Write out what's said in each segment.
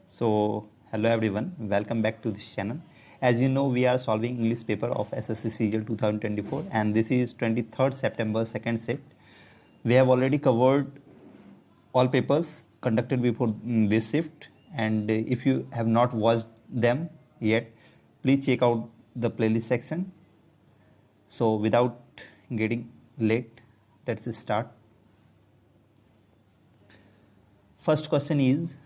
So, hello everyone, welcome back to this channel. As you know, we are solving English paper of SSC CGL 2024 and this is 23rd September second shift. We have already covered all papers conducted before this shift, and if you have not watched them yet, please check out the playlist section. So, without getting late, let's start. First question is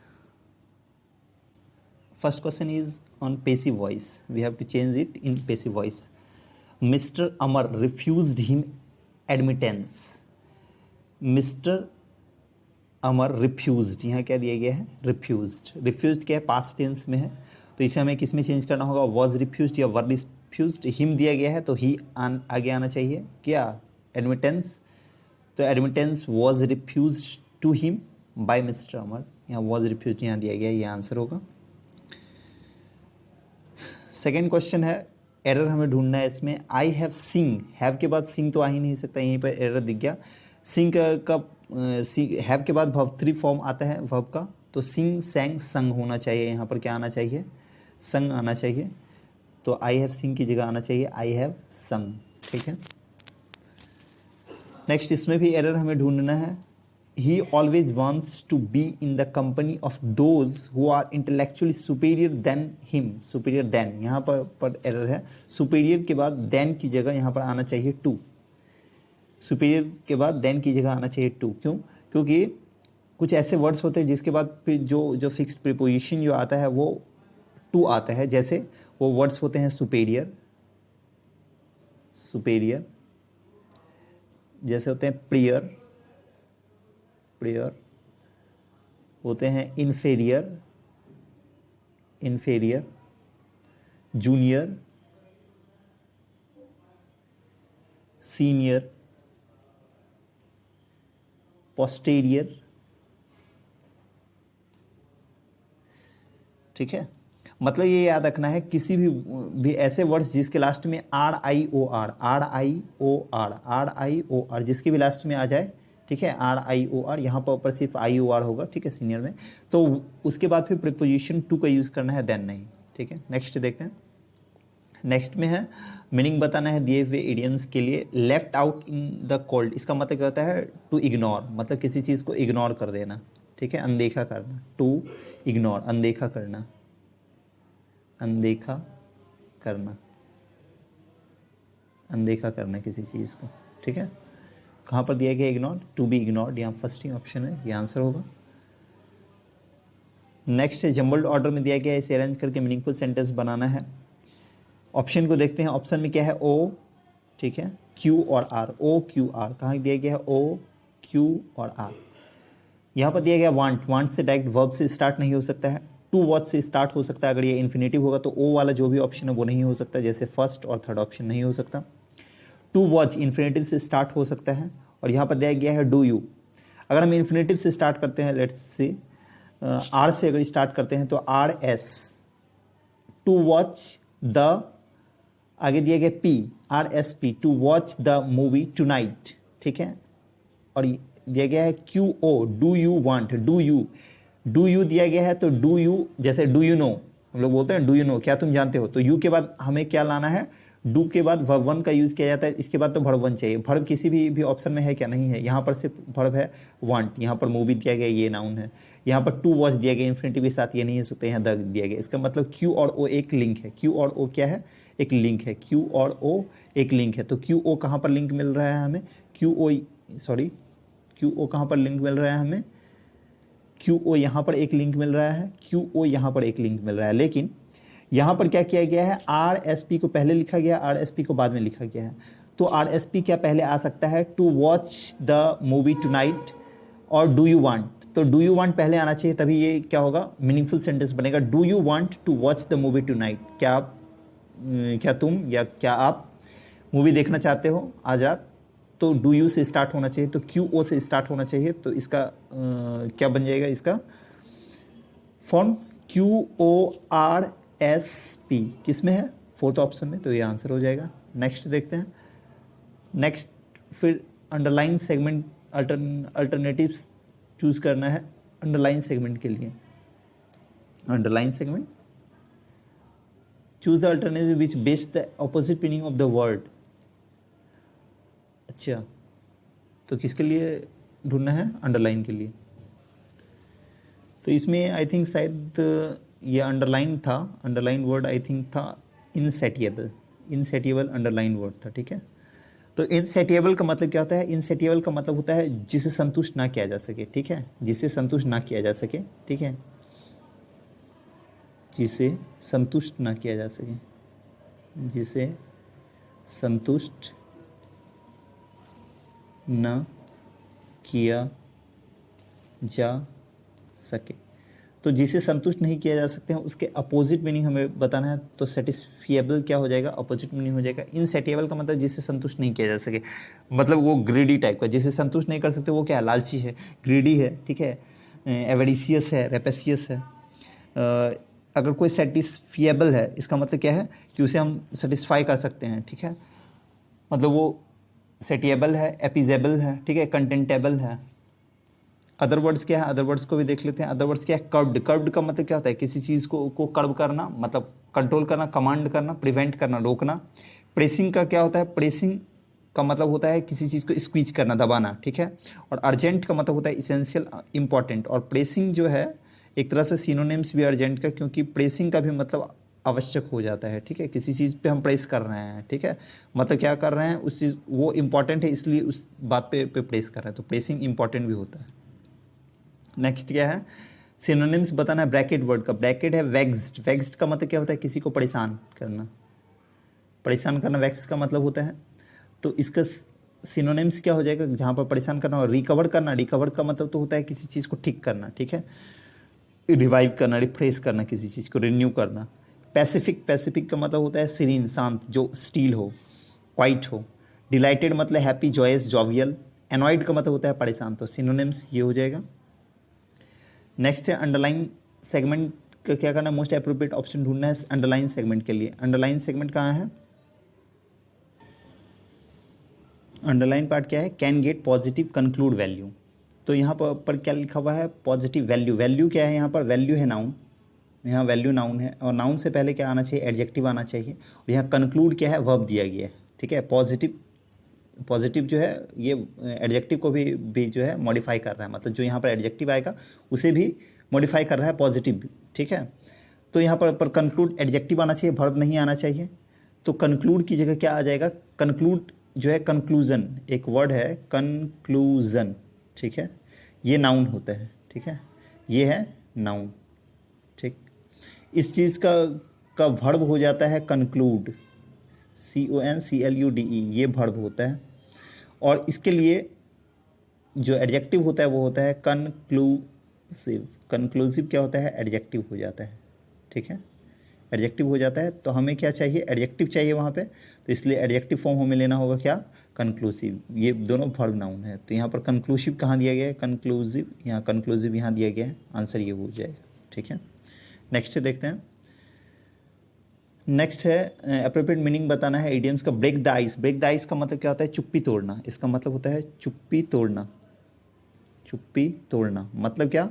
on passive voice. We have to change it in passive voice. Mr. Amar refused him admittance. Mr. Amar refused, यहाँ क्या दिया गया है? Refused क्या है? Past tense में है, तो इसे हमें किस में चेंज करना होगा? वॉज रिफ्यूज्ड या वर रिफ्यूज्ड. हिम दिया गया है तो ही आगे आना चाहिए. क्या? एडमिटेंस. तो admittance was refused to him by mister Amar. यहाँ वॉज रिफ्यूज्ड यहाँ दिया गया है, ये आंसर होगा. सेकेंड क्वेश्चन है, एरर हमें ढूंढना है इसमें. आई हैव सिंग, हैव के बाद सिंग तो आ ही नहीं सकता, यहीं पर एरर दिख गया. सिंग का हैव के बाद वर्ब 3 फॉर्म आता है वर्ब का, तो सिंग सैंग संग होना चाहिए. यहाँ पर क्या आना चाहिए? संग आना चाहिए. तो आई हैव सिंग की जगह आना चाहिए आई हैव संग. ठीक है. नेक्स्ट इसमें भी एरर हमें ढूंढना है. He always wants to be in the company of those who are intellectually superior than him. Superior than यहाँ पर एरर है. सुपीरियर के बाद देन की जगह यहाँ पर आना चाहिए टू. सुपीरियर के बाद देन की जगह आना चाहिए टू. क्यों? क्योंकि कुछ ऐसे वर्ड्स होते हैं जिसके बाद फिर जो फिक्स्ड प्रीपोजिशन जो आता है वो टू आता है. जैसे वो वर्ड्स होते हैं सुपीरियर, जैसे होते हैं प्रियर होते हैं इन्फेरियर, जूनियर, सीनियर, पोस्टेरियर. ठीक है. मतलब ये याद रखना है, किसी भी ऐसे वर्ड्स जिसके लास्ट में आर आई ओ आर जिसके भी लास्ट में आ जाए. ठीक है. आर आई ओ आर, यहाँ पर ऊपर सिर्फ आई ओ आर होगा. ठीक है. सीनियर में तो उसके बाद फिर प्रीपोजिशन टू का यूज करना है, देन नहीं. ठीक है. नेक्स्ट देखते हैं. नेक्स्ट में है मीनिंग बताना है दिए हुए इडियम्स के लिए. Left out in the cold, इसका मतलब क्या होता है? टू इग्नोर, मतलब किसी चीज़ को इग्नोर कर देना. ठीक है. अनदेखा करना. टू इग्नोर, अनदेखा करना किसी चीज़ को. ठीक है. कहाँ पर दिया गया? Ignore, to be ignored. यहाँ फर्स्ट ऑप्शन है, ये आंसर होगा. नेक्स्ट है जम्बल्ड ऑर्डर में दिया गया है, इसे अरेंज करके मीनिंगफुल सेंटेंस बनाना है. ऑप्शन को देखते हैं. ऑप्शन में क्या है? ओ. ठीक है. क्यू और आर. ओ क्यू आर कहाँ दिया गया है? ओ क्यू और आर. यहाँ पर दिया गया वांट से डायरेक्ट वर्ब से स्टार्ट नहीं हो सकता है. टू वॉच से स्टार्ट हो सकता है. अगर ये इन्फिनेटिव होगा तो ओ वाला जो भी ऑप्शन है वो नहीं हो सकता, जैसे फर्स्ट और थर्ड ऑप्शन नहीं हो सकता. टू वॉच इन्फिनेटिव से स्टार्ट हो सकता है. और यहाँ पर दिया गया है डू यू. अगर हम इन्फिनेटिव से स्टार्ट करते हैं, लेट्स से आर से अगर स्टार्ट करते हैं तो R S. To watch the, आगे दिया गया P, R S P, to watch the movie tonight. ठीक है. और दिया गया है Q O, do you want. Do you दिया गया है तो डू यू, जैसे डू यू नो हम लोग बोलते हैं, डू यू नो, क्या तुम जानते हो. तो यू के बाद हमें क्या लाना है? डू के बाद वर्ब वन का यूज किया जाता है. इसके बाद तो वर्ब वन चाहिए. वर्ब किसी भी ऑप्शन में है क्या? नहीं है. यहाँ पर सिर्फ वर्ब है वांट. यहाँ पर मूवी दिया गया, ये नाउन है. यहाँ पर टू वॉच दिया गया इन्फिनिटिव के साथ, ये नहीं हो सकता. यहाँ द दिया गया. इसका मतलब क्यू और ओ एक लिंक है. क्यू और ओ क्या है? एक लिंक है. क्यू और ओ एक लिंक है. तो क्यू ओ कहाँ पर लिंक मिल रहा है हमें? क्यू ओ कहाँ पर लिंक मिल रहा है हमें? क्यू ओ यहाँ पर एक लिंक मिल रहा है. क्यू ओ यहाँ पर एक लिंक मिल रहा है. लेकिन यहाँ पर क्या किया गया है? आर एस पी को पहले लिखा गया, आर एस पी को बाद में लिखा गया है. तो आर एस पी क्या पहले आ सकता है? To watch the movie tonight और डू यू वांट. तो डू यू वांट पहले आना चाहिए, तभी ये क्या होगा? मीनिंगफुल सेंटेंस बनेगा. Do you want to watch the movie tonight. क्या तुम या क्या आप मूवी देखना चाहते हो आज रात? तो डू यू से स्टार्ट होना चाहिए, तो क्यू ओ से स्टार्ट होना चाहिए. तो इसका क्या बन जाएगा? इसका form Q O R S P किस में है? फोर्थ ऑप्शन में. तो ये आंसर हो जाएगा. नेक्स्ट देखते हैं. नेक्स्ट फिर अंडरलाइन सेगमेंट अल्टरनेटिव्स चूज करना है अंडरलाइन सेगमेंट के लिए. Underline segment, choose the alternative which best the opposite meaning of the word. अच्छा, तो किसके लिए ढूंढना है? अंडरलाइन के लिए। तो इसमें आई थिंक शायद ये अंडरलाइन था, अंडरलाइन वर्ड आई थिंक था इनसेटिएबल, इनसेटिएबल अंडरलाइन वर्ड था, ठीक है। तो इनसेटिएबल का मतलब क्या होता है? इनसेटिएबल का मतलब होता है जिसे संतुष्ट ना किया जा सके, ठीक है, जिसे संतुष्ट ना किया जा सके, ठीक है, जिसे संतुष्ट ना किया जा सके, जिसे संतुष्ट न किया जा सके। तो जिसे संतुष्ट नहीं किया जा सकते हैं उसके अपोजिट मीनिंग हमें बताना है। तो सेटिस्फिएबल क्या हो जाएगा? अपोजिट मीनिंग हो जाएगा इनसेटिएबल का मतलब जिसे संतुष्ट नहीं किया जा सके, मतलब वो ग्रीडी टाइप का, जिसे संतुष्ट नहीं कर सकते वो क्या है? लालची है, ग्रीडी है, ठीक है, एवेडिसियस है, रेपेसियस है। अगर कोई सेटिस्फिएबल है इसका मतलब क्या है? कि उसे हम सेटिस्फाई कर सकते हैं, ठीक है, मतलब वो सेटिएबल है, एपिजेबल है, ठीक है, कंटेंटेबल है। अदर वर्ड्स क्या है? अदर वर्ड्स को भी देख लेते हैं। अदर वर्ड्स क्या है? कर्व्ड। कर्व्ड का मतलब क्या होता है? किसी चीज़ को कर्व करना, मतलब कंट्रोल करना, कमांड करना, प्रिवेंट करना, रोकना। प्रेसिंग का क्या होता है? प्रेसिंग का मतलब होता है किसी चीज़ को स्क्वीज करना, दबाना, ठीक है। और अर्जेंट का मतलब होता है इसेंशियल, इंपॉर्टेंट। और प्रेसिंग जो है एक तरह से सिनोनिम्स भी अर्जेंट का, क्योंकि प्रेसिंग का भी मतलब आवश्यक हो जाता है, ठीक है, किसी चीज़ पे हम प्रेस कर रहे हैं, ठीक है, मतलब क्या कर रहे हैं उस चीज़, वो इंपॉर्टेंट है इसलिए उस बात पे प्रेस कर रहे हैं, तो प्रेसिंग इंपॉर्टेंट भी होता है। नेक्स्ट क्या है? सिनोनिम्स बताना है ब्रैकेट वर्ड का। ब्रैकेट है वेक्स्ड। वेक्स्ड का मतलब क्या होता है? किसी को परेशान करना, परेशान करना वेक्स का मतलब होता है। तो इसका सिनोनिम्स क्या हो जाएगा जहाँ पर परेशान करना? और रिकवर करना। रिकवर का मतलब तो होता है किसी चीज़ को ठीक करना, ठीक है, रिवाइव करना, रिफ्रेश करना, किसी चीज़ को रिन्यू करना। पैसिफिक। पैसिफिक का मतलब होता है सीरीन, शांत, जो स्टील हो, क्वाइट हो। डिलाइटेड मतलब हैप्पी, जॉयस, जॉवियल। एनॉयड का मतलब होता है परेशान। तो सिनोनिम्स ये हो जाएगा। नेक्स्ट है अंडरलाइन सेगमेंट का क्या करना है? मोस्ट अप्रोप्रिएट ऑप्शन ढूंढना है अंडरलाइन सेगमेंट के लिए। अंडरलाइन सेगमेंट कहाँ है? अंडरलाइन पार्ट क्या है? Can get positive conclude value. तो यहाँ पर क्या लिखा हुआ है? Positive value. वैल्यू क्या है यहाँ पर? वैल्यू है नाउन, यहाँ वैल्यू नाउन है, और नाउन से पहले क्या आना चाहिए? एडजेक्टिव आना चाहिए। और यहाँ कंक्लूड क्या है? वर्ब दिया गया है, ठीक है। पॉजिटिव, पॉजिटिव जो है ये एडजेक्टिव को भी जो है मॉडिफाई कर रहा है, मतलब जो यहाँ पर एडजेक्टिव आएगा उसे भी मॉडिफाई कर रहा है, पॉजिटिव भी, ठीक है। तो यहाँ पर कंक्लूड एडजेक्टिव आना चाहिए, वर्ब नहीं आना चाहिए। तो कंक्लूड की जगह क्या आ जाएगा? कंक्लूड जो है कंक्लूजन, एक वर्ड है कंक्लूजन, ठीक है, ये नाउन होता है, ठीक है, ये है नाउन, ठीक। इस चीज़ का वर्ब हो जाता है कंक्लूड, CONCLUDE, ये वर्ब होता है। और इसके लिए जो एडजेक्टिव होता है वो होता है कंक्लूसिव। कंक्लूसिव क्या होता है? एडजेक्टिव हो जाता है, ठीक है, एडजेक्टिव हो जाता है। तो हमें क्या चाहिए? एडजेक्टिव चाहिए वहाँ पे, तो इसलिए एडजेक्टिव फॉर्म हमें लेना होगा क्या? कंक्लूसिव। ये दोनों वर्ब नाउन है। तो यहाँ पर कंक्लूसिव कहाँ दिया गया है? कंक्लूसिव, यहाँ कंक्लूसिव यहाँ दिया गया है, आंसर ये हो जाएगा, ठीक है। नेक्स्ट देखते हैं। नेक्स्ट है अप्रोप्रिएट मीनिंग बताना है इडियम्स का। Break the ice. Break the ice का मतलब क्या होता है? चुप्पी तोड़ना। इसका मतलब होता है चुप्पी तोड़ना। चुप्पी तोड़ना मतलब क्या?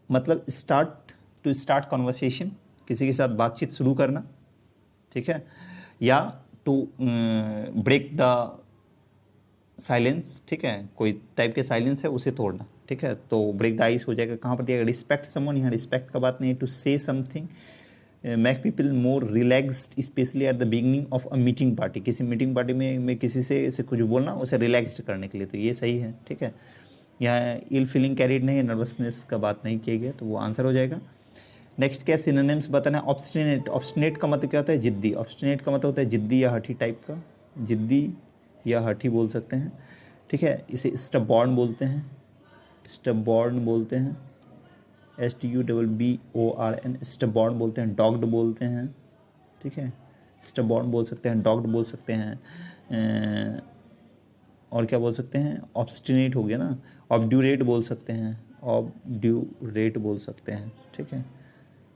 मतलब स्टार्ट कॉन्वर्सेशन, किसी के साथ बातचीत शुरू करना, ठीक है, या टू ब्रेक द साइलेंस, ठीक है, कोई टाइप के साइलेंस है उसे तोड़ना, ठीक है। तो ब्रेक द आइस हो जाएगा। कहाँ पर दिया? रिस्पेक्ट समवन, यहाँ रिस्पेक्ट का बात नहीं है। टू से something make people more relaxed specially at the beginning of a meeting party. किसी मीटिंग पार्टी में किसी से कुछ बोलना, उसे रिलैक्सड करने के लिए, तो ये सही है, ठीक है। यहाँ इल फीलिंग कैरिड नहीं है, नर्वसनेस का बात नहीं किया गया, तो वो आंसर हो जाएगा। नेक्स्ट क्या? सिनोनिम्स बताना है। ऑब्स्टिनेट। ऑब्स्टिनेट का मतलब क्या होता है? जिद्दी। ऑब्स्टिनेट का मतलब होता है जिद्दी या हठी टाइप का, जिद्दी या हठी बोल सकते हैं, ठीक है। इसे स्टबॉर्न बोलते हैं, स्टबॉर्न बोलते हैं, STUBBORN, स्टबॉर्न बोलते हैं। डॉग्ड बोलते हैं, ठीक है, स्टबॉर्न बोल सकते हैं, डॉग्ड बोल सकते हैं, और क्या बोल सकते हैं? ऑब्स्टिनेट हो गया ना। ऑब्ड्यूरेट बोल सकते हैं, ऑब्ड्यूरेट बोल सकते हैं, ठीक है।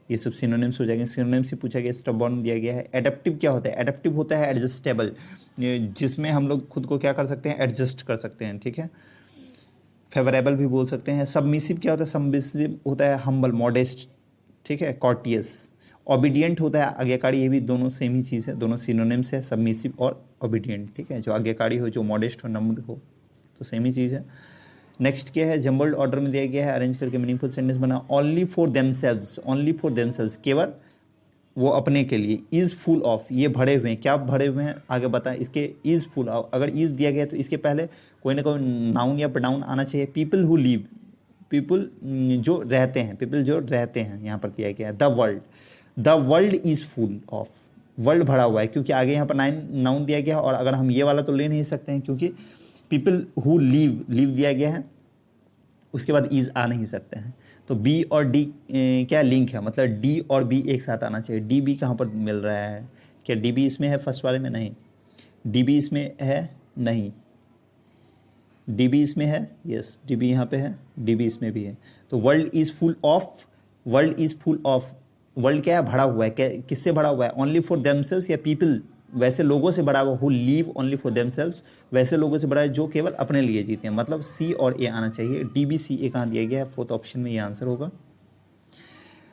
ये सब सिनोनिम्स हो जाएंगे। सिनोनिम्स ही पूछा गया, स्टबॉर्न दिया गया है। एडेप्टिव क्या होता है? एडेप्टिव होता है एडजस्टेबल, जिसमें हम लोग खुद को क्या कर सकते हैं? एडजस्ट कर सकते हैं, ठीक है। फेवरेबल भी बोल सकते हैं। सबमिसिव क्या होता है? सबमिसिव होता है हम्बल, मॉडेस्ट, ठीक है, कॉर्टियस। ओबीडियंट होता है आज्ञाकारी, ये भी दोनों सेम ही चीज़ है, दोनों सिनोनिम्स है, सबमिसिव और ओबीडियंट। ठीक है, जो आज्ञाकारी हो, जो मॉडेस्ट हो, नम्र हो, तो सेम ही चीज़ है। नेक्स्ट क्या है, जम्बल्ड ऑर्डर में दिया गया है, अरेंज करके मीनिंगफुल सेंटेंस बना। Only for themselves, only for themselves, केवल वो अपने के लिए। इज़ फुल ऑफ, ये भरे हुए हैं, क्या भरे हुए हैं आगे बताएं। इसके इज़ फुल ऑफ, अगर इज़ दिया गया तो इसके पहले कोई ना कोई नाउन या प्रोनाउन आना चाहिए। पीपल हु लिव, पीपल जो रहते हैं, पीपल जो रहते हैं, यहाँ पर दिया गया है। The world, the world is full of, world भरा हुआ है, क्योंकि आगे यहाँ पर नाउन दिया गया है। और अगर हम ये वाला तो ले नहीं सकते हैं, क्योंकि पीपल हु लिव, लिव दिया गया है, उसके बाद इज़ आ नहीं सकते हैं। तो बी और डी क्या लिंक है, मतलब डी और बी एक साथ आना चाहिए। डी बी कहाँ पर मिल रहा है, क्या डी बी इसमें है फर्स्ट वाले में? नहीं, डी बी इसमें है नहीं, डी बी इसमें है, यस डी बी यहाँ पे है, डी बी इसमें भी है। तो world is full of, world is full of, world क्या है, भरा हुआ है। क्या, किससे भरा हुआ है? ओनली फॉर देमसेल्व्स या पीपल, वैसे लोगों से भरा हुआ। Who leave only for themselves, वैसे लोगों से भरा है जो केवल अपने लिए जीते हैं। मतलब सी और ए आना चाहिए। डी बी सी ए कहाँ दिया गया है? फोर्थ ऑप्शन में ये आंसर होगा।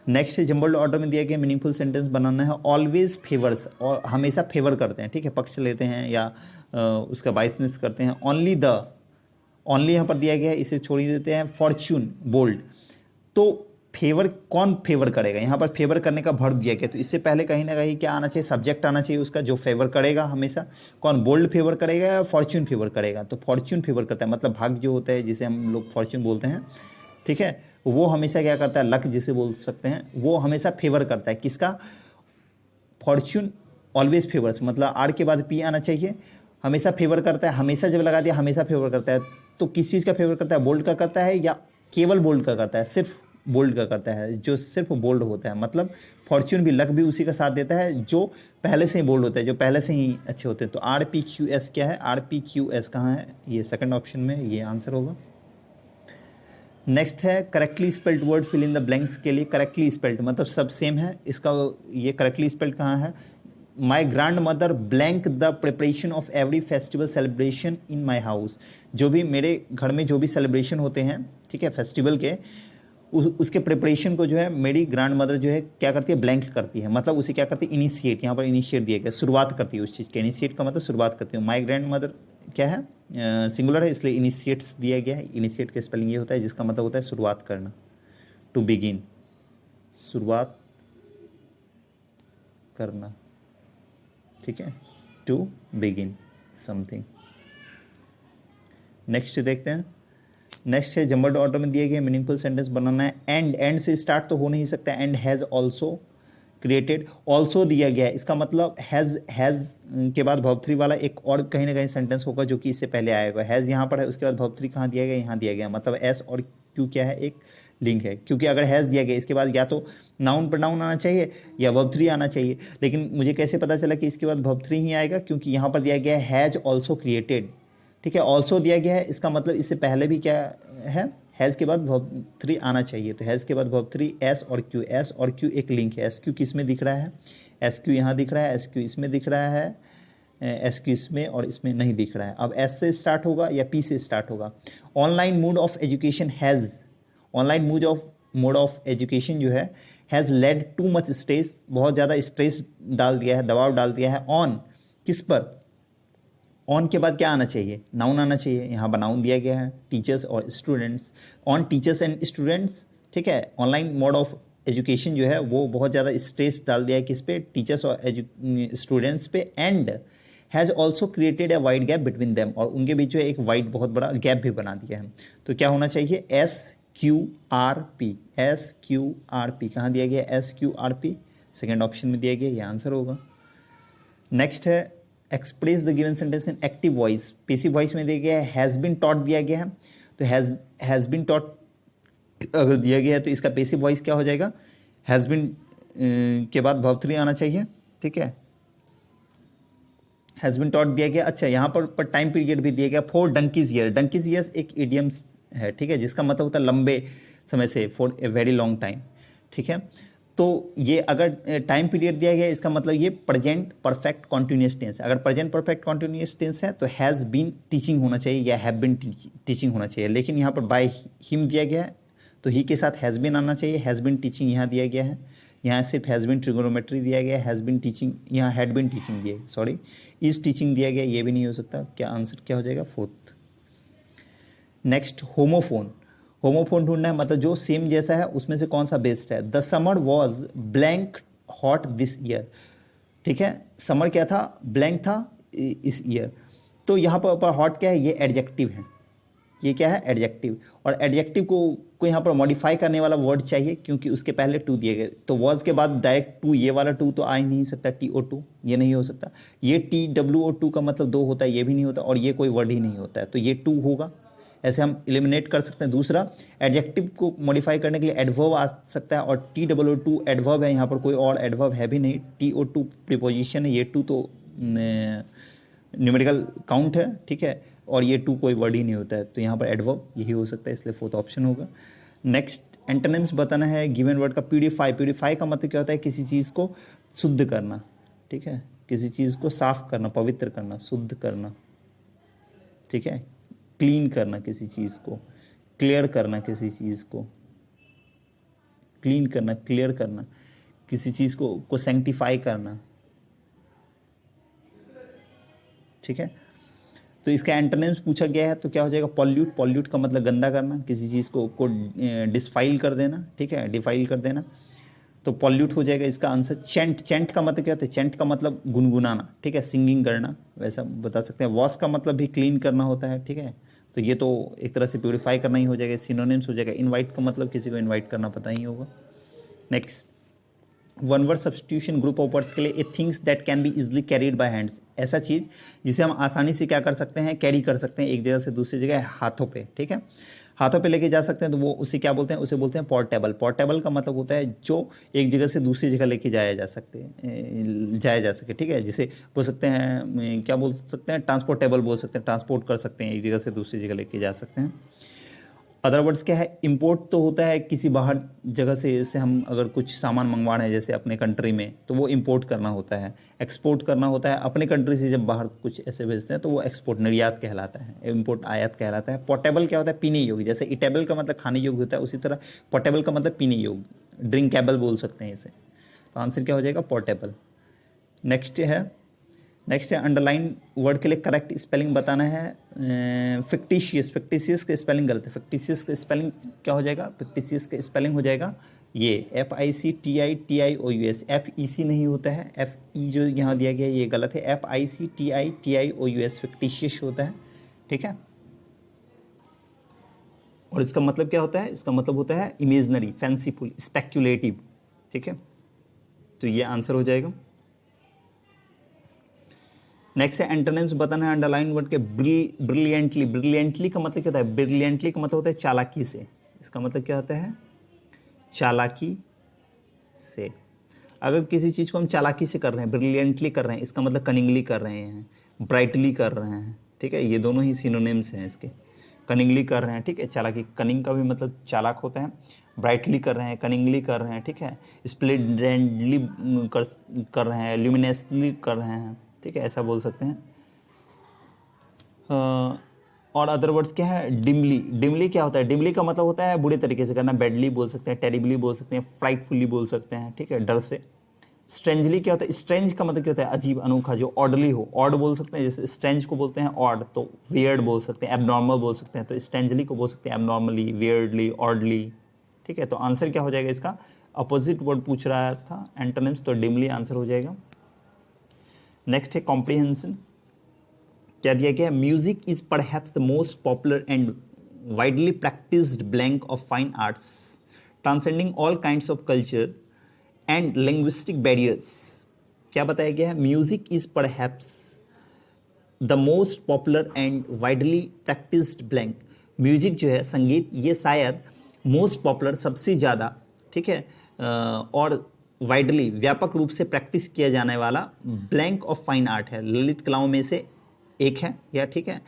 नेक्स्ट है, जम्बल्ड ऑर्डर में दिया गया मीनिंगफुल सेंटेंस बनाना है। ऑलवेज फेवर्स, और हमेशा फेवर करते हैं, ठीक है, पक्ष लेते हैं या उसका बाइसनेस करते हैं। ओनली द, ओनली यहाँ पर दिया गया है, इसे छोड़ ही देते हैं। फॉर्च्यून, बोल्ड, तो फेवर कौन फेवर करेगा? यहाँ पर फेवर करने का वर्ब दिया गया, तो इससे पहले कहीं ना कहीं क्या आना चाहिए? सब्जेक्ट आना चाहिए उसका, जो फेवर करेगा हमेशा। कौन? बोल्ड फेवर करेगा या फॉर्च्यून फेवर करेगा? तो फॉर्च्यून फेवर करता है, मतलब भाग्य जो होता है, जिसे हम लोग फॉर्च्यून बोलते हैं, ठीक है, वो हमेशा क्या करता है? लक जिसे बोल सकते हैं, वो हमेशा फेवर करता है। किसका? फॉर्च्यून ऑलवेज फेवर्स, मतलब आर के बाद पी आना चाहिए। हमेशा फेवर करता है, हमेशा जब लगा दिया हमेशा फेवर करता है, तो किस चीज़ का फेवर करता है? बोल्ड का करता है या केवल बोल्ड का करता है? सिर्फ बोल्ड का करता है, जो सिर्फ बोल्ड होता है। मतलब फॉर्च्यून भी, लक भी उसी का साथ देता है जो पहले से ही बोल्ड होता है, जो पहले से ही अच्छे होते हैं। तो आर पी क्यू एस क्या है? आर पी क्यू एस कहाँ है? ये सेकंड ऑप्शन में ये आंसर होगा। नेक्स्ट है, correctly spelled word fill in the blanks के लिए करेक्टली स्पेल्ड, मतलब सब सेम है इसका। ये करेक्टली स्पेल्ड कहाँ है? My grand mother blank the preparation of every festival celebration in my house, जो भी मेरे घर में जो भी सेलिब्रेशन होते हैं, ठीक है, फेस्टिवल के, उसके प्रिपरेशन को जो है मेरी ग्रैंड मदर जो है क्या करती है? ब्लैंक करती है, मतलब उसे क्या करती है? इनिशिएट, यहाँ पर इनिशिएट दिया गया, शुरुआत करती है उस चीज़ के। इनिशिएट का मतलब शुरुआत करती है। माई ग्रैंड मदर क्या है? सिंगुलर है, इसलिए इनिशिएट्स दिया गया है। इनिशिएट का स्पेलिंग ये होता है, जिसका मतलब होता है शुरुआत करना, टू बिगिन, शुरुआत करना, ठीक है, टू बिगिन समथिंग। नेक्स्ट देखते हैं। नेक्स्ट है, जम्बल्ड ऑर्डर में दिए गए मीनिंगफुल सेंटेंस बनाना है। एंड, एंड से स्टार्ट तो हो नहीं सकता। And has also created, also दिया गया है, इसका मतलब हैज़ के बाद वर्ब थ्री वाला एक और कहीं ना कहीं सेंटेंस होगा जो कि इससे पहले आएगा। हैज़ यहाँ पर है, उसके बाद वर्ब थ्री कहाँ दिया गया? यहाँ दिया गया, मतलब एस और क्यू क्या है? एक लिंक है, क्योंकि अगर हैज़ दिया गया इसके बाद या तो नाउन प्रोनाउन आना चाहिए या वर्ब थ्री आना चाहिए। लेकिन मुझे कैसे पता चला कि इसके बाद वर्ब थ्री ही आएगा? क्योंकि यहाँ पर दिया गया है हैज़ ऑल्सो क्रिएटेड, ठीक है, ऑल्सो दिया गया है, इसका मतलब इससे पहले भी क्या है? हैज़ के बाद वर्ब थ्री आना चाहिए। तो हैज़ के बाद वर्ब थ्री, एस और क्यू, एस और क्यू एक लिंक है। एस क्यू किस में दिख रहा है? एस क्यू यहाँ दिख रहा है, एस क्यू इसमें दिख रहा है, एस क्यू इसमें और इसमें नहीं दिख रहा है। अब एस से स्टार्ट होगा या पी से स्टार्ट होगा? Online mode of education has, online mode of education जो है, has led too much stress, बहुत ज़्यादा स्ट्रेस डाल दिया है, दबाव डाल दिया है। ऑन किस पर? ऑन के बाद क्या आना चाहिए? नाउन आना चाहिए। यहाँ पर नाउन दिया गया है, टीचर्स और students. On teachers and students, ठीक है। ऑनलाइन मोड ऑफ एजुकेशन जो है वो बहुत ज़्यादा स्ट्रेस डाल दिया है किस पे? टीचर्स और स्टूडेंट्स पे। And has also created a wide gap between them, और उनके बीच में एक वाइड बहुत बड़ा गैप भी बना दिया है। तो क्या होना चाहिए? S Q R P, S Q R P कहाँ दिया गया? S Q R P second option में दिया गया, ये आंसर होगा। नेक्स्ट है, express the given sentence in active voice, passive voice में दिया गया है। हैज़ बीन टॉट दिया गया है, तो हैज़ बीन टॉट अगर दिया गया है तो इसका पैसिव वॉइस क्या हो जाएगा? हैज़ बीन के बाद वर्ब थ्री आना चाहिए, ठीक है। हैज़ बीन टॉट दिया गया। अच्छा, यहाँ पर टाइम पीरियड भी दिया गया, 4 डंकीज ईयर। डंकीज ईयर्स एक इडियम्स है, ठीक है, जिसका मतलब होता है लंबे समय से, for a very long time, ठीक है। तो ये अगर टाइम पीरियड दिया गया इसका मतलब ये प्रेजेंट परफेक्ट कॉन्टिन्यूस टेंस है। अगर प्रेजेंट परफेक्ट कॉन्टिन्यूस टेंस है तो हैज़ बीन टीचिंग होना चाहिए या हैव बीन टीचिंग होना चाहिए। लेकिन यहाँ पर बाय हिम दिया गया है तो ही के साथ हैज़ बीन आना चाहिए। हैज़ बीन टीचिंग यहाँ दिया गया है, यहाँ सिर्फ हैज़ बीन ट्रिगोनोमेट्री दिया गया है, हैज़ बीन टीचिंग, यहाँ हैड बीन टीचिंग दिया गया, सॉरी इज टीचिंग दिया गया, ये भी नहीं हो सकता। क्या आंसर क्या हो जाएगा? फोर्थ। Next homophone. होमोफोन ढूंढना है, मतलब जो सेम जैसा है उसमें से कौन सा बेस्ट है। The summer was blank hot this year, ठीक है, समर क्या था? ब्लैंक था इस ईयर। तो यहाँ पर हॉट क्या है? ये एडजेक्टिव है, ये क्या है? एडजेक्टिव। और एडजेक्टिव को यहाँ पर मॉडिफाई करने वाला वर्ड चाहिए, क्योंकि उसके पहले टू दिए गए, तो वॉज के बाद डायरेक्ट टू, ये वाला टू तो आ ही नहीं सकता, TO2 ये नहीं हो सकता। ये TWO2 का मतलब दो होता है, ये भी नहीं होता, और ये कोई वर्ड ही नहीं होता है, तो ये टू होगा। ऐसे हम एलिमिनेट कर सकते हैं। दूसरा, एडजेक्टिव को मॉडिफाई करने के लिए एडवर्ब आ सकता है, और TOO2 एडवर्ब है, यहाँ पर कोई और एडवर्ब है भी नहीं, TO2 प्रीपोजिशन है, ये टू तो न्यूमेरिकल काउंट है, ठीक है, और ये टू कोई वर्ड ही नहीं होता है, तो यहाँ पर एडवर्ब यही हो सकता है, इसलिए फोर्थ ऑप्शन होगा। नेक्स्ट, एंटोनिम्स बताना है गिवन वर्ड का। प्यूरिफाई। प्यूरिफाई का मतलब क्या होता है? किसी चीज़ को शुद्ध करना, ठीक है, किसी चीज़ को साफ करना, पवित्र करना, शुद्ध करना, ठीक है, क्लीन करना किसी चीज़ को, क्लियर करना किसी चीज़ को, क्लीन करना, क्लियर करना किसी चीज़ को सैंक्टिफाई करना, ठीक है। तो इसका एंटोनिम्स पूछा गया है, तो क्या हो जाएगा? पॉल्यूट। पॉल्यूट का मतलब गंदा करना, किसी चीज़ को डिसफाइल कर देना, ठीक है, डिफाइल कर देना, तो पॉल्यूट हो जाएगा इसका आंसर। चैंट। चैंट का मतलब क्या होता है? चैंट का मतलब गुनगुनाना, ठीक है, सिंगिंग करना, वैसा बता सकते हैं। वॉश का मतलब भी क्लीन करना होता है, ठीक है, तो ये तो एक तरह से प्यूरिफाई करना ही हो जाएगा, सिनोनिम्स हो जाएगा। इनवाइट का मतलब किसी को इनवाइट करना पता ही होगा। Next, one word substitution group of words के लिए, a things that can be easily carried by hands, ऐसा चीज़ जिसे हम आसानी से क्या कर सकते हैं? कैरी कर सकते हैं एक जगह से दूसरी जगह हाथों पे, ठीक है, हाथों पे लेके जा सकते हैं, तो वो उसे क्या बोलते हैं? उसे बोलते हैं पोर्टेबल। पोर्टेबल का मतलब होता है जो एक जगह से दूसरी जगह लेके जाया जा सके, ठीक है, जिसे बोल सकते हैं, क्या बोल सकते हैं? ट्रांसपोर्टेबल बोल सकते हैं, ट्रांसपोर्ट कर सकते हैं, एक जगह से दूसरी जगह लेके जा सकते हैं। अदर वर्ड्स क्या है? इंपोर्ट तो होता है किसी बाहर जगह से, जैसे हम अगर कुछ सामान मंगवा रहे हैं जैसे अपने कंट्री में, तो वो इंपोर्ट करना होता है। एक्सपोर्ट करना होता है अपने कंट्री से, जब बाहर कुछ ऐसे भेजते हैं तो वो एक्सपोर्ट, निर्यात कहलाता है। इंपोर्ट आयात कहलाता है। पोर्टेबल क्या होता है? पीने योग्य। जैसे इटेबल का मतलब खाने योग्य होता है, उसी तरह पोर्टेबल का मतलब पीने योग्य, ड्रिंकेबल बोल सकते हैं इसे। तो आंसर क्या हो जाएगा? पोर्टेबल। नेक्स्ट है अंडरलाइन वर्ड के लिए करेक्ट स्पेलिंग बताना है। फिक्टिशियस। फिक्टिशियस का स्पेलिंग गलत है। फिक्टिशियस का स्पेलिंग क्या हो जाएगा? फिक्टिशियस का स्पेलिंग हो जाएगा ये FICTITIOUS। FEC नहीं होता है, FE जो यहाँ दिया गया है ये गलत है, FICTITIOUS फिक्टिशियस होता है, ठीक है। और इसका मतलब क्या होता है? इसका मतलब होता है इमेजनरी, फैंसीफुल, स्पेक्युलेटिव, ठीक है, तो ये आंसर हो जाएगा। नेक्स्ट है एंटोनिम्स बताना है अंडरलाइन वर्ड के। ब्रिलियंटली। ब्रिलियंटली का मतलब क्या होता है? ब्रिलियंटली का मतलब होता है चालाकी से। इसका मतलब क्या होता है? चालाकी से। अगर किसी चीज़ को हम चालाकी से कर रहे हैं, ब्रिलियंटली कर रहे हैं, इसका मतलब कनिंगली कर रहे हैं, ब्राइटली कर रहे हैं, ठीक है, ये दोनों ही सिनोनिम्स हैं इसके। कनिंगली कर रहे हैं, ठीक है, चालाकी, कनिंग का भी मतलब चालाक होता है। ब्राइटली कर रहे हैं, कनिंगली कर रहे हैं, ठीक है, स्प्लेंडेडली कर रहे हैं, ल्यूमिनसली कर रहे हैं, ठीक है, ऐसा बोल सकते हैं। और अदर वर्ड्स क्या है? डिमली। डिमली क्या होता है? डिमली का मतलब होता है बुरे तरीके से करना, बैडली बोल सकते हैं, टेरिबली बोल सकते हैं, फ्राइटफुली बोल सकते हैं, ठीक है, डर से। स्ट्रेंजली क्या होता है? स्ट्रेंज का मतलब क्या होता है? अजीब, अनोखा, जो ऑडली हो, ऑड बोल सकते हैं, जैसे स्ट्रेंज को बोलते हैं ऑड, तो वियर्ड बोल सकते हैं, एबनॉर्मल बोल सकते हैं, तो स्ट्रेंजली को बोल सकते हैं एबनॉर्मली, वियर्डली, ऑडली, ठीक है। तो आंसर क्या हो जाएगा इसका? अपोजिट वर्ड पूछ रहा था एंटोनिम्स, तो डिमली आंसर हो जाएगा। नेक्स्ट है कॉम्प्रिहेंशन। क्या दिया गया? Music is perhaps the most popular and widely practised blank of fine arts, transcending all kinds of culture and linguistic barriers. क्या बताया गया है? Music is perhaps the most popular and widely practised blank. Music जो है, संगीत, ये शायद most popular, सबसे ज़्यादा, ठीक है, और वाइडली, व्यापक रूप से प्रैक्टिस किया जाने वाला ब्लैंक ऑफ फाइन आर्ट है, ललित कलाओं में से एक है, या ठीक है,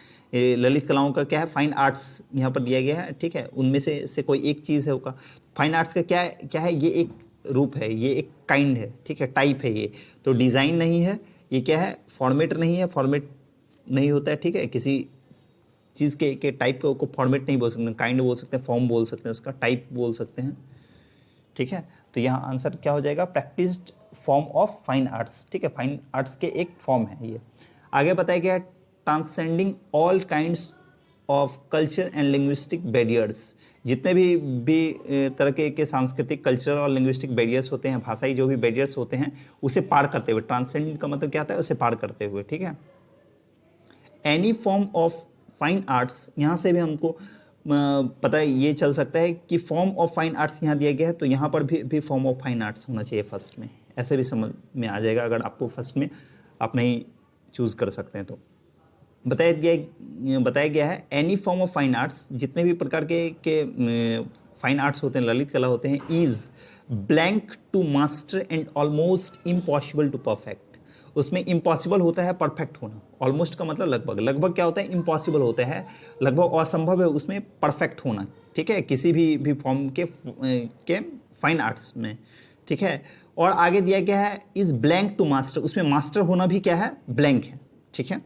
ललित कलाओं का क्या है? फाइन आर्ट्स यहाँ पर दिया गया है, ठीक है, उनमें से कोई एक चीज़ है होगा। फाइन आर्ट्स का क्या है? ये एक रूप है, ये एक काइंड है, ठीक है, टाइप है ये, तो डिज़ाइन नहीं है, ये क्या है? फॉर्मेट नहीं है, फॉर्मेट नहीं होता है, ठीक है, किसी चीज़ के टाइप को फॉर्मेट नहीं बोल सकते, काइंड बोल सकते हैं, फॉर्म बोल सकते हैं, उसका टाइप बोल सकते हैं, ठीक है। तो यहाँ आंसर क्या हो जाएगा, practised form of fine arts, ठीक है, फाइन आर्ट्स के एक फॉर्म है ये। आगे बताया गया है transcending all kinds of culture and linguistic barriers, जितने भी तरह के सांस्कृतिक, कल्चरल और लिंग्विस्टिक बैरियर्स होते हैं, भाषाई जो भी बैरियर्स होते हैं, उसे पार करते हुए, ट्रांसेंड का मतलब क्या होता है, उसे पार करते हुए, ठीक है। Any form of fine arts, यहाँ से भी हमको पता है, ये चल सकता है कि फॉर्म ऑफ फाइन आर्ट्स यहाँ दिया गया है, तो यहाँ पर भी फॉर्म ऑफ फाइन आर्ट्स होना चाहिए फर्स्ट में, ऐसे भी समझ में आ जाएगा अगर आपको फर्स्ट में आप नहीं चूज कर सकते हैं तो। बताया गया है any form of fine arts, जितने भी प्रकार के फाइन आर्ट्स होते हैं, ललित कला होते हैं, is blank to master and almost impossible to perfect. उसमें इम्पॉसिबल होता है परफेक्ट होना, ऑलमोस्ट का मतलब लगभग, लगभग क्या होता है, इम्पॉसिबल होता है, लगभग असंभव है उसमें परफेक्ट होना, ठीक है, किसी भी फॉर्म के फाइन आर्ट्स में, ठीक है। और आगे दिया गया है इज ब्लैंक टू मास्टर, उसमें मास्टर होना भी क्या है, ब्लैंक है, ठीक है।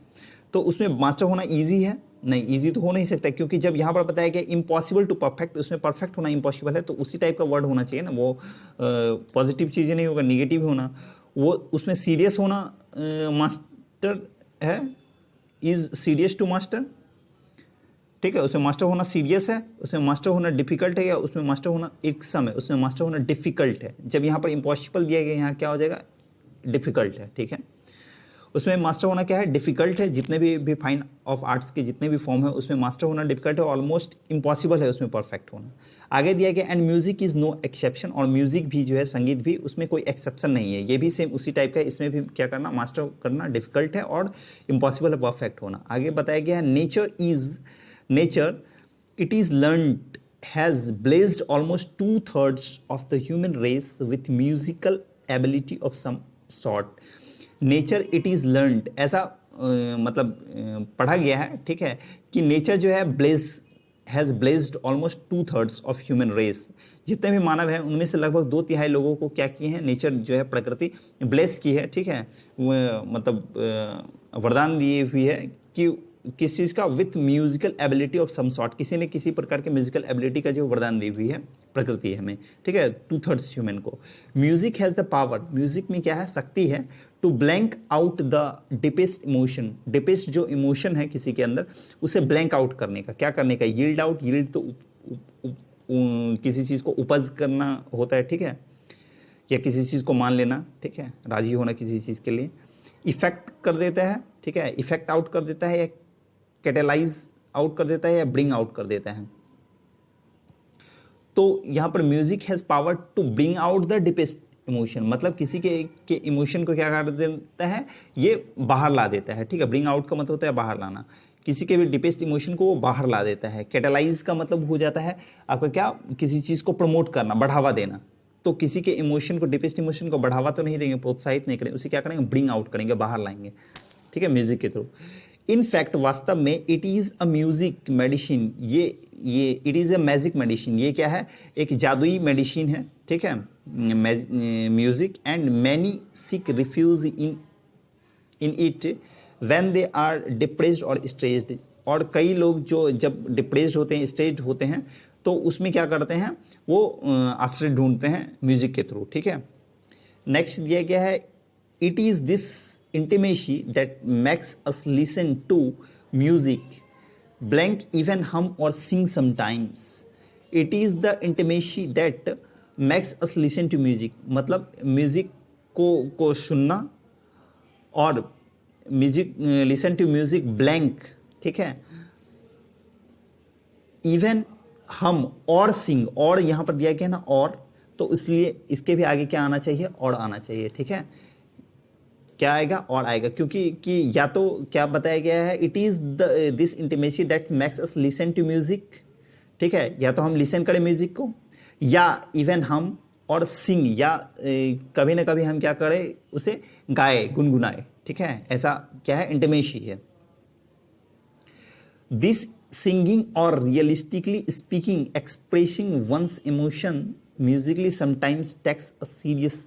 तो उसमें मास्टर होना ईजी है, नहीं ईजी तो हो नहीं सकता, क्योंकि जब यहाँ पर बताया गया इम्पॉसिबल टू परफेक्ट, उसमें परफेक्ट होना इम्पॉसिबल है, तो उसी टाइप का वर्ड होना चाहिए ना, वो पॉजिटिव चीज़ें नहीं होगा, निगेटिव होना, वो उसमें सीरियस होना मास्टर है, इज सीरियस टू मास्टर, ठीक है, उसमें मास्टर होना सीरियस है, उसमें मास्टर होना डिफिकल्ट है, या उसमें मास्टर होना इक्सम है, उसमें मास्टर होना डिफिकल्ट है। जब यहाँ पर इम्पॉसिबल दिया गया, यहाँ क्या हो जाएगा, डिफिकल्ट है, ठीक है। उसमें मास्टर होना क्या है, डिफिकल्ट है, जितने भी फाइन ऑफ आर्ट्स के जितने भी फॉर्म है उसमें मास्टर होना डिफिकल्ट है, ऑलमोस्ट इम्पॉसिबल है उसमें परफेक्ट होना। आगे दिया गया and music is no exception, और म्यूजिक भी जो है, संगीत भी, उसमें कोई एक्सेप्शन नहीं है, ये भी सेम उसी टाइप का है, इसमें भी क्या करना, मास्टर करना डिफिकल्ट है और इम्पॉसिबल है परफेक्ट होना। आगे बताया गया है nature it is learned has blessed almost 2/3 of the human race with musical ability of some sort. Nature it is learned, ऐसा पढ़ा गया है, ठीक है, कि नेचर जो है has blessed almost 2/3 of human race, जितने भी मानव हैं उनमें से लगभग 2/3 लोगों को क्या किए हैं, नेचर जो है, प्रकृति ब्लेस की है, ठीक है, वरदान दिए हुई है कि किस चीज़ का, with musical ability of some sort, किसी ने किसी प्रकार के म्यूजिकल एबिलिटी का जो वरदान दी हुई है प्रकृति हमें, ठीक है, 2/3 ह्यूमन को। Music has the power, music में क्या है, शक्ति है, to blank out the deepest emotion, deepest जो इमोशन है किसी के अंदर, उसे ब्लैंक आउट करने का, क्या करने का, यील्ड आउट, यील्ड तो किसी चीज़ को उपज करना होता है, ठीक है, या किसी चीज़ को मान लेना, ठीक है, राजी होना किसी चीज़ के लिए। इफेक्ट कर देता है, ठीक है, इफेक्ट आउट कर देता है, या कैटेलाइज आउट कर देता है, या ब्रिंग आउट कर देता है। तो यहाँ पर music has power to bring out the deepest emotion, मतलब किसी के इमोशन को क्या कर देता है, ये बाहर ला देता है, ठीक है, ब्रिंग आउट का मतलब होता है बाहर लाना, किसी के भी डिपेस्ट इमोशन को वो बाहर ला देता है। कैटेलाइज का मतलब हो जाता है आपका क्या, किसी चीज़ को प्रमोट करना, बढ़ावा देना, तो किसी के इमोशन को, डिपेस्ट इमोशन को बढ़ावा तो नहीं देंगे, प्रोत्साहित नहीं करेंगे, उसे क्या करेंगे, ब्रिंग आउट करेंगे, बाहर लाएंगे, ठीक है, म्यूजिक के थ्रू। इन फैक्ट वास्तव में it is a music medicine, ये it is a magic medicine, ये क्या है, एक जादुई मेडिसिन है, ठीक है, music, and many seek refuge in it when they are depressed और स्ट्रेस्ड, और कई लोग जो जब डिप्रेस्ड होते हैं, स्ट्रेस्ड होते हैं, तो उसमें क्या करते हैं, वो आश्रय ढूंढते हैं म्यूजिक के थ्रू, ठीक है। नेक्स्ट दिया गया है it is this intimacy that makes us listen to music blank even hum or sing sometimes. It is the intimacy that makes us listen to music, मतलब म्यूजिक को सुनना और music, listen to music blank, ठीक है, even हम और सिंग, और यहाँ पर दिया गया ना और, तो इसलिए इसके भी आगे क्या आना चाहिए, और आना चाहिए, ठीक है, क्या आएगा, और आएगा, क्योंकि कि या तो क्या बताया गया है, it is this intimacy that makes us listen to music, ठीक है, या तो हम लिसन करें म्यूजिक को, या इवन हम और सिंग, या कभी ना कभी हम क्या करें, उसे गाए, गुनगुनाए, ठीक है, ऐसा क्या है, इंटीमेसी है। दिस सिंगिंग और realistically speaking expressing one's emotion musically sometimes takes a serious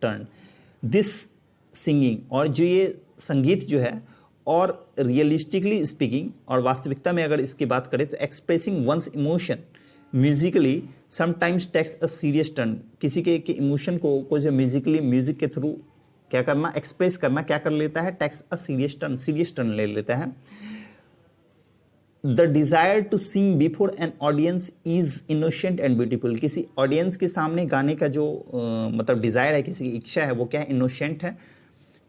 turn. This singing, और जो ये संगीत जो है और रियलिस्टिकली स्पीकिंग, और वास्तविकता में अगर इसकी बात करें तो expressing one's emotion musically sometimes takes a serious turn. किसी के इमोशन को जो म्यूजिकली, म्यूजिक के थ्रू क्या करना, एक्सप्रेस करना, क्या कर लेता है, टेक्स अ सीरियस टर्न ले लेता है। The desire to sing before an audience is innocent and beautiful. किसी ऑडियंस के सामने गाने का जो मतलब डिजायर है, किसी की इच्छा है, वो क्या है, इनोसेंट है,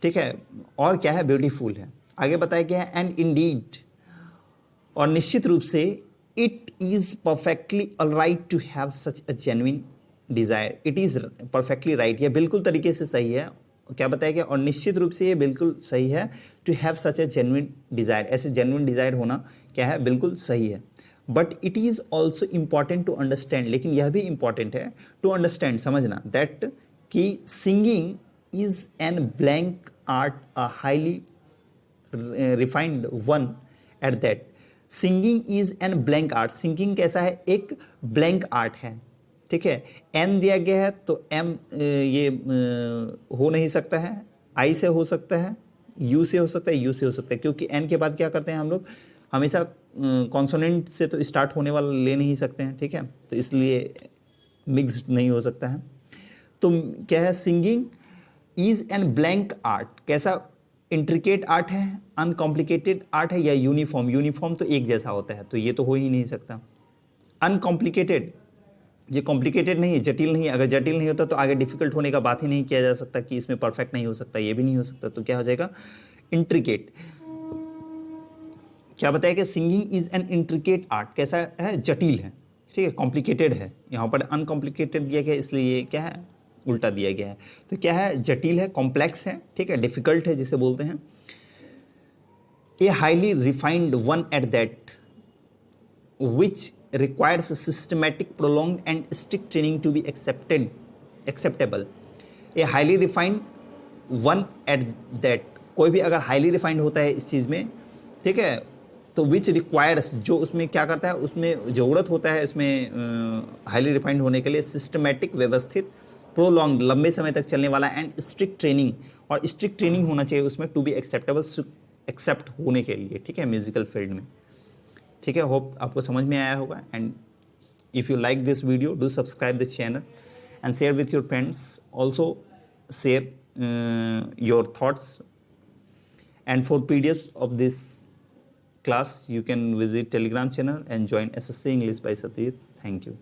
ठीक है, और क्या है, ब्यूटीफुल है। आगे बताया गया है एंड इंडीड, और निश्चित रूप से it is perfectly alright to have such a genuine desire. It is perfectly right, यह बिल्कुल तरीके से सही है। क्या बताया गया, और निश्चित रूप से ये बिल्कुल सही है, to have such a genuine desire, ऐसे जेन्युइन डिजायर होना क्या है, बिल्कुल सही है। But it is also important to understand, लेकिन यह भी इंपॉर्टेंट है टू अंडरस्टैंड, समझना, दैट कि singing is an blank art, a highly refined one at that. Singing is an blank art, singing कैसा है, एक ब्लैंक आर्ट है, ठीक है। एन दिया गया है तो एम ये हो नहीं सकता है, आई से हो सकता है, यू से हो सकता है, यू से हो सकता है, क्योंकि एन के बाद क्या करते हैं हम लोग, हमेशा कॉन्सोनेंट से तो स्टार्ट होने वाला ले नहीं सकते हैं, ठीक है, तो इसलिए मिक्स्ड नहीं हो सकता है। तो क्या है, singing is an blank art, कैसा, इंट्रिकेट आर्ट है, अनकॉम्प्लिकेटेड आर्ट है, या यूनिफॉर्म, यूनिफॉर्म तो एक जैसा होता है, तो ये तो हो ही नहीं सकता। अनकॉम्प्लिकेटेड, ये कॉम्प्लिकेटेड नहीं है, जटिल नहीं है, अगर जटिल नहीं होता तो आगे डिफिकल्ट होने का बात ही नहीं किया जा सकता कि इसमें परफेक्ट नहीं हो सकता, ये भी नहीं हो सकता, तो क्या हो जाएगा, इंट्रिकेट। क्या बताया कि singing is N intricate art, कैसा है, जटिल है, ठीक है, कॉम्प्लिकेटेड है, यहाँ पर अनकॉम्प्लिकेटेड दिया गया इसलिए ये क्या है, उल्टा दिया गया है, तो क्या है, जटिल है, कॉम्प्लेक्स है, ठीक है, डिफिकल्ट है जिसे बोलते हैं। A highly refined one at that which requires a systematic, prolonged and strict training to be acceptable. A highly refined one at that, कोई भी अगर हाईली रिफाइंड होता है इस चीज़ में, ठीक है, तो विच रिक्वायर्स, जो उसमें क्या करता है, उसमें ज़रूरत होता है इसमें हाईली रिफाइंड होने के लिए, सिस्टमेटिक, व्यवस्थित, प्रोलॉन्ग, लंबे समय तक चलने वाला, एंड स्ट्रिक्ट ट्रेनिंग, और स्ट्रिक्ट ट्रेनिंग होना चाहिए उसमें, टू बी एक्सेप्टेबल, एक्सेप्ट होने के लिए, ठीक है, म्यूजिकल फील्ड में, ठीक है। होप आपको समझ में आया होगा। And if you like this video, do subscribe the channel and share with your friends, also share your thoughts, and for PDFs of this class you can visit Telegram channel and join SSC English by Satyajit. Thank you.